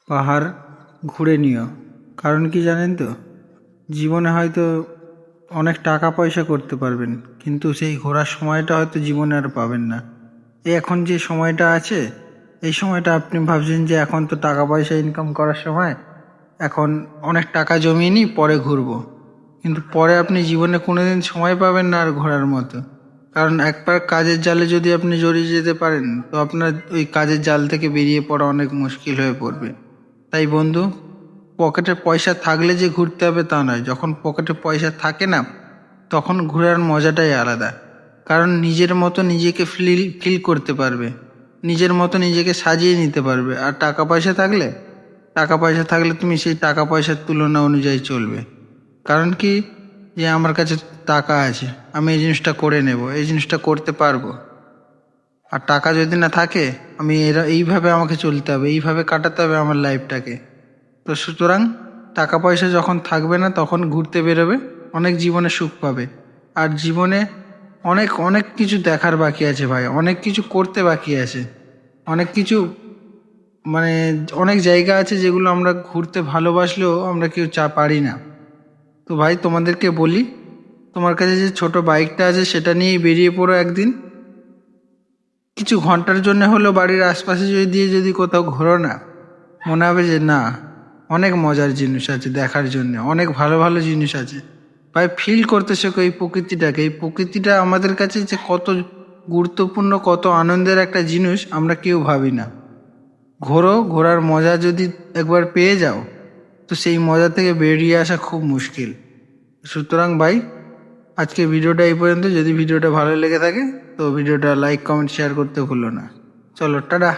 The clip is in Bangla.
পাহাড় ঘুরে নিও। কারণ কি জানেন তো, জীবনে হয়তো অনেক টাকা পয়সা করতে পারবেন, কিন্তু সেই ঘোরার সময়টা হয়তো জীবনে আর পাবেন না। এখন যে সময়টা আছে, এই সময়টা আপনি ভাবছেন যে এখন তো টাকা পয়সা ইনকাম করার সময়, এখন অনেক টাকা জমিয়ে নিই, পরে ঘুরবো। কিন্তু পরে আপনি জীবনে কোনোদিন সময় পাবেন না আর ঘোরার মতো। কারণ একবার কাজের জালে যদি আপনি জড়িয়ে যেতে পারেন, তো আপনার ওই কাজের জাল থেকে বেরিয়ে পড়া অনেক মুশকিল হয়ে পড়বে। তাই বন্ধু, পকেটে পয়সা থাকলে যে ঘুরতে হবে তা নয়। যখন পকেটে পয়সা থাকে না, তখন ঘোরার মজাটাই আলাদা। কারণ নিজের মতো নিজেকে ফিল ফিল করতে পারবে, নিজের মতো নিজেকে সাজিয়ে নিতে পারবে। আর টাকা পয়সা থাকলে তুমি সেই টাকা পয়সার তুলনা অনুযায়ী চলবে। কারণ কি, যে আমার কাছে টাকা আছে, আমি এই জিনিসটা করে নেব, এই জিনিসটা করতে পারবো। আর টাকা যদি না থাকে, আমি এইভাবে আমাকে চলতে হবে, এইভাবে কাটাতে হবে আমার লাইফটাকে। তো সুতরাং টাকা পয়সা যখন থাকবে না, তখন ঘুরতে বেরোবে, অনেক জীবনে সুখ পাবে। আর জীবনে অনেক অনেক কিছু দেখার বাকি আছে ভাই, অনেক কিছু করতে বাকি আছে, অনেক কিছু, মানে অনেক জায়গা আছে যেগুলো আমরা ঘুরতে ভালোবাসলেও আমরা কেউ পারি না। তো ভাই তোমাদেরকে বলি, তোমার কাছে যে ছোট বাইকটা আছে সেটা নিয়েই বেরিয়ে পড়ো একদিন। কিছু ঘন্টার জন্য হলেও বাড়ির আশপাশে যদি কোথাও ঘোরো না, মনে হবে যে না, অনেক মজার জিনিস আছে দেখার জন্য, অনেক ভালো ভালো জিনিস আছে। ভাই ফিল করতে শেখো এই প্রকৃতিটাকে। এই প্রকৃতিটা আমাদের কাছে যে কত গুরুত্বপূর্ণ, কত আনন্দের একটা জিনিস, আমরা কেউ ভাবি না। ঘোরার মজা যদি একবার পেয়ে যাও, তো সেই মজা থেকে বেরিয়ে আসা খুব মুশকিল। সুতরাং ভাই, আজকে ভিডিওটা এই পর্যন্ত। যদি ভিডিওটা ভালো লেগে থাকে, তো ভিডিওটা লাইক কমেন্ট শেয়ার করতে ভুলো না। চলো, টাটা।